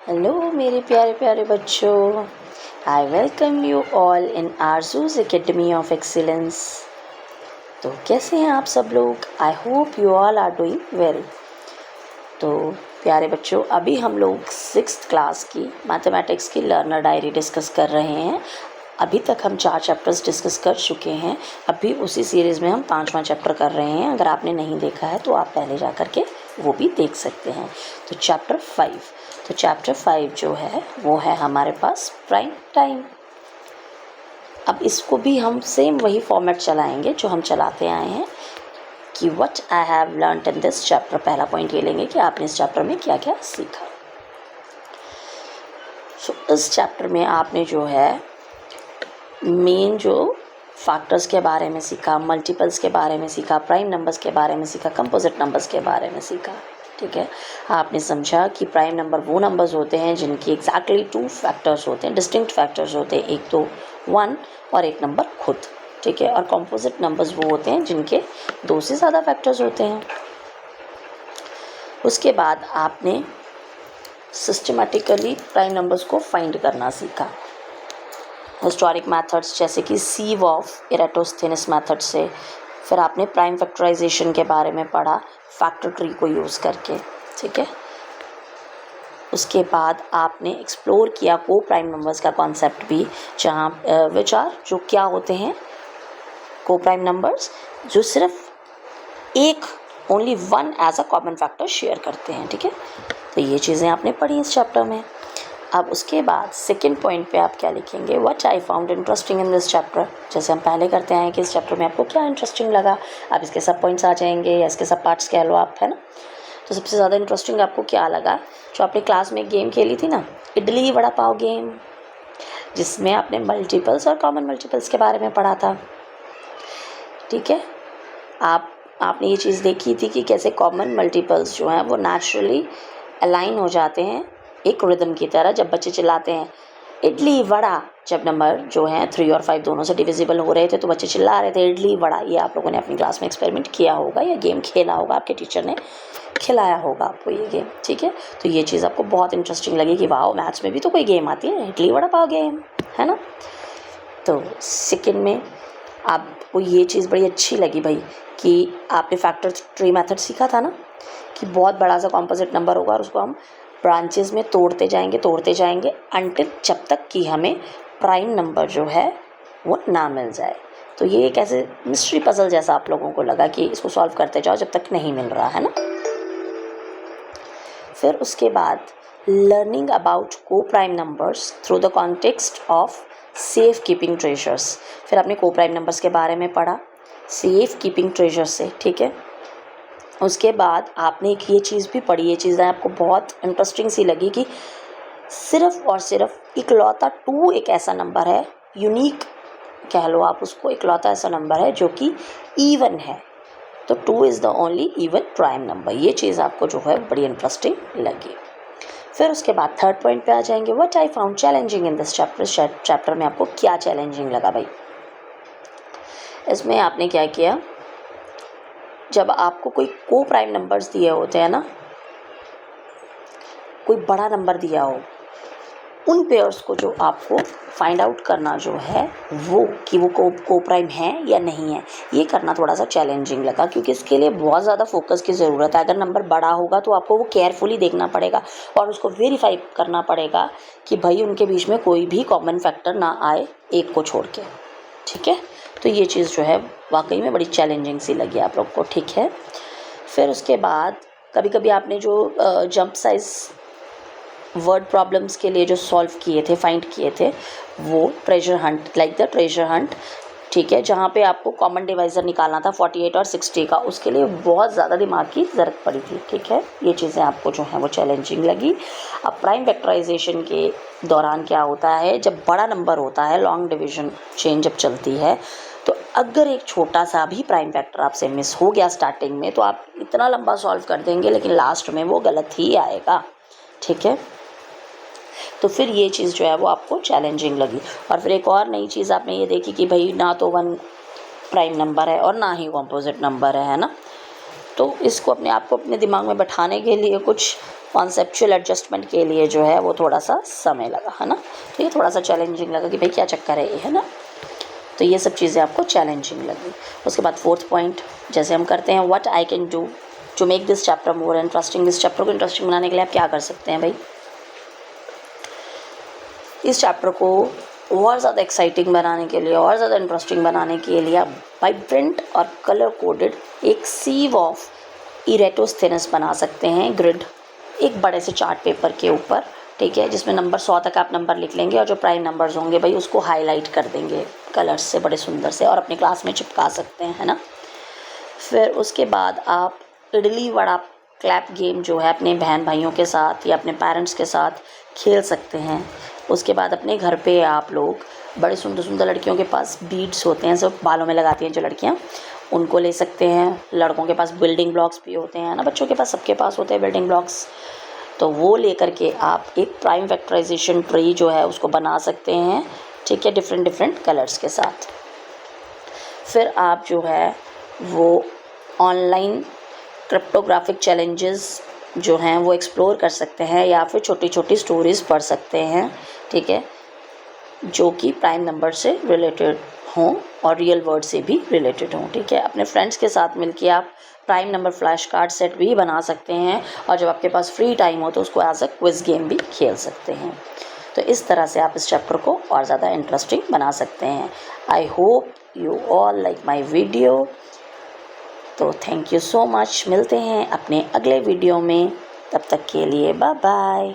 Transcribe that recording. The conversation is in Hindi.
हेलो मेरे प्यारे प्यारे बच्चों, I welcome you all in Aarzoo's academy of excellence. तो कैसे हैं आप सब लोग? I hope you all are doing well. तो प्यारे बच्चों, अभी हम लोग 6th क्लास की मैथमेटिक्स की लर्नर डायरी डिस्कस कर रहे हैं। अभी तक हम 4 चैप्टर्स डिस्कस कर चुके हैं। अभी उसी सीरीज़ में हम 5वां चैप्टर कर रहे हैं। अगर आपने नहीं देखा है तो आप पहले जा कर के वो भी देख सकते हैं। तो चैप्टर 5 जो है वो है हमारे पास प्राइम टाइम। अब इसको भी हम सेम वही फॉर्मेट चलाएंगे जो हम चलाते आए हैं कि what I have learned in this chapter. पहला पॉइंट ये लेंगे कि आपने इस चैप्टर में क्या क्या सीखा। इस चैप्टर में आपने जो है मेन जो फैक्टर्स के बारे में सीखा, मल्टीपल्स के बारे में सीखा, प्राइम नंबर्स के बारे में सीखा, कंपोजिट नंबर्स के बारे में सीखा। ठीक है, आपने समझा कि प्राइम नंबर वो नंबर्स होते हैं जिनकी एग्जैक्टली 2 फैक्टर्स होते हैं, डिस्टिंक्ट फैक्टर्स होते हैं, एक तो 1 और एक नंबर खुद। ठीक है, और कंपोजिट नंबर्स वो होते हैं जिनके 2 से ज़्यादा फैक्टर्स होते हैं। उसके बाद आपने सिस्टमेटिकली प्राइम नंबर्स को फाइंड करना सीखा, हिस्टोरिक मेथड्स जैसे कि सीव ऑफ इरेटोस्थेनिस मेथड से। फिर आपने प्राइम फैक्टराइजेशन के बारे में पढ़ा फैक्टर ट्री को यूज़ करके। ठीक है, उसके बाद आपने एक्सप्लोर किया को प्राइम नंबर्स का कॉन्सेप्ट भी, जहाँ विच आर जो क्या होते हैं को प्राइम नंबर्स, जो सिर्फ एक only 1 as a common factor share करते हैं। ठीक है, तो ये चीज़ें आपने पढ़ी इस चैप्टर में। अब उसके बाद सेकंड पॉइंट पे आप क्या लिखेंगे, what I found interesting in this chapter. जैसे हम पहले करते हैं कि इस चैप्टर में आपको क्या इंटरेस्टिंग लगा। अब इसके सब पॉइंट्स आ जाएंगे या इसके सब पार्ट्स कह लो आप, है ना। तो सबसे ज़्यादा इंटरेस्टिंग आपको क्या लगा? जो आपने क्लास में गेम खेली थी ना, इडली वड़ा पाव गेम, जिसमें आपने मल्टीपल्स और कॉमन मल्टीपल्स के बारे में पढ़ा था। ठीक है, आपने ये चीज़ देखी थी कि कैसे कॉमन मल्टीपल्स जो हैं वो नेचुरली अलाइन हो जाते हैं एक रिदम की तरह। जब बच्चे चिल्लाते हैं इडली वड़ा, जब नंबर जो हैं 3 और 5 दोनों से डिविजिबल हो रहे थे तो बच्चे चिल्ला रहे थे इडली वड़ा। ये आप लोगों ने अपनी क्लास में एक्सपेरिमेंट किया होगा या गेम खेला होगा, आपके टीचर ने खिलाया होगा आपको ये गेम। ठीक है, तो ये चीज़ आपको बहुत इंटरेस्टिंग लगी कि वाह, मैथ्स में भी तो कोई गेम आती है, इडली वड़ा पाव गेम, है ना। तो सेकेंड में आपको ये चीज़ बड़ी अच्छी लगी भाई कि आपने फैक्टर ट्री मेथड सीखा था ना, कि बहुत बड़ा सा कॉम्पोजिट नंबर होगा और उसको हम ब्रांचेस में तोड़ते जाएंगे अनटिल जब तक कि हमें प्राइम नंबर जो है वो ना मिल जाए। तो ये एक ऐसे मिस्ट्री पजल जैसा आप लोगों को लगा कि इसको सॉल्व करते जाओ जब तक नहीं मिल रहा है ना। फिर उसके बाद लर्निंग अबाउट को prime numbers through the context of safe keeping treasures. फिर आपने को प्राइम नंबर्स के बारे में पढ़ा सेफ कीपिंग ट्रेजर्स से। ठीक है, उसके बाद आपने एक ये चीज़ भी पढ़ी, ये चीज़ें आपको बहुत इंटरेस्टिंग सी लगी कि सिर्फ और सिर्फ इकलौता 2 एक ऐसा नंबर है, यूनिक कह लो आप उसको, इकलौता ऐसा नंबर है जो कि इवन है। तो 2 is the only even prime number. ये चीज़ आपको जो है बड़ी इंटरेस्टिंग लगी। फिर उसके बाद थर्ड पॉइंट पे आ जाएंगे, what I found challenging in this chapter. Chapter में आपको क्या चैलेंजिंग लगा भाई? इसमें आपने क्या किया, जब आपको कोई को प्राइम नंबर्स दिए होते हैं ना, कोई बड़ा नंबर दिया हो, उन पेयर्स को जो आपको फाइंड आउट करना जो है वो कि वो को प्राइम है या नहीं है, ये करना थोड़ा सा चैलेंजिंग लगा, क्योंकि इसके लिए बहुत ज़्यादा फोकस की ज़रूरत है। अगर नंबर बड़ा होगा तो आपको वो केयरफुली देखना पड़ेगा और उसको वेरीफाई करना पड़ेगा कि भाई उनके बीच में कोई भी कॉमन फैक्टर ना आए एक को छोड़ के। ठीक है, तो ये चीज़ जो है वाकई में बड़ी चैलेंजिंग सी लगी आप लोग को। ठीक है, फिर उसके बाद कभी कभी आपने जो जंप साइज वर्ड प्रॉब्लम्स के लिए जो सॉल्व किए थे, फाइंड किए थे, वो treasure Hunt, like the treasure Hunt. ठीक है, जहाँ पे आपको कॉमन डिवाइज़र निकालना था 48 और 60 का, उसके लिए बहुत ज़्यादा दिमाग की ज़रूरत पड़ी थी। ठीक है, ये चीज़ें आपको जो हैं वो चैलेंजिंग लगी। अब प्राइम फैक्टराइजेशन के दौरान क्या होता है, जब बड़ा नंबर होता है, लॉन्ग डिवीजन चेन जब चलती है, तो अगर एक छोटा सा भी प्राइम फैक्टर आपसे मिस हो गया स्टार्टिंग में, तो आप इतना लंबा सॉल्व कर देंगे लेकिन लास्ट में वो गलत ही आएगा। ठीक है, तो फिर ये चीज़ जो है वो आपको चैलेंजिंग लगी। और फिर एक और नई चीज़ आपने ये देखी कि भाई ना तो 1 प्राइम नंबर है और ना ही कॉम्पोजिट नंबर है ना। तो इसको अपने आप को अपने दिमाग में बैठाने के लिए, कुछ कॉन्सेप्चुअल एडजस्टमेंट के लिए जो है वो थोड़ा सा समय लगा, है ना। तो ये थोड़ा सा चैलेंजिंग लगा कि भाई क्या चक्कर है ये, है ना। तो ये सब चीज़ें आपको चैलेंजिंग लगी। उसके बाद 4th पॉइंट जैसे हम करते हैं, what I can do to make this chapter more interesting. इस चैप्टर को इंटरेस्टिंग बनाने के लिए आप क्या कर सकते हैं भाई, इस चैप्टर को और ज़्यादा एक्साइटिंग बनाने के लिए, और ज़्यादा इंटरेस्टिंग बनाने के लिए आप वाइब्रेंट और कलर कोडेड एक सीव ऑफ इरेटोस्थेनिस बना सकते हैं ग्रिड, एक बड़े से चार्ट पेपर के ऊपर, ठीक है, जिसमें नंबर 100 तक आप नंबर लिख लेंगे और जो प्राइम नंबर्स होंगे भाई उसको हाईलाइट कर देंगे कलर्स से बड़े सुंदर से, और अपनी क्लास में चिपका सकते हैं, है ना। फिर उसके बाद आप इडली वड़ा क्लैप गेम जो है अपने बहन भाइयों के साथ या अपने पेरेंट्स के साथ खेल सकते हैं। उसके बाद अपने घर पे आप लोग बड़े सुंदर सुंदर लड़कियों के पास बीड्स होते हैं, सब बालों में लगाती हैं जो लड़कियां, उनको ले सकते हैं। लड़कों के पास बिल्डिंग ब्लॉक्स भी होते हैं ना, बच्चों के पास सबके पास होते हैं बिल्डिंग ब्लॉक्स, तो वो लेकर के आप एक प्राइम फैक्टराइजेशन ट्री जो है उसको बना सकते हैं, ठीक है, डिफरेंट कलर्स के साथ। फिर आप जो है वो ऑनलाइन क्रिप्टोग्राफिक चैलेंजेस जो हैं वो एक्सप्लोर कर सकते हैं, या फिर छोटी छोटी स्टोरीज़ पढ़ सकते हैं, ठीक है, जो कि प्राइम नंबर से रिलेटेड हों और रियल वर्ड से भी रिलेटेड हों, ठीक है। अपने फ्रेंड्स के साथ मिलके आप prime number flash card set भी बना सकते हैं, और जब आपके पास फ्री टाइम हो तो उसको एज अ क्विज गेम भी खेल सकते हैं। तो इस तरह से आप इस चैप्टर को और ज़्यादा इंटरेस्टिंग बना सकते हैं। आई hope you all like my video. तो थैंक यू सो मच, मिलते हैं अपने अगले वीडियो में, तब तक के लिए बाय बाय।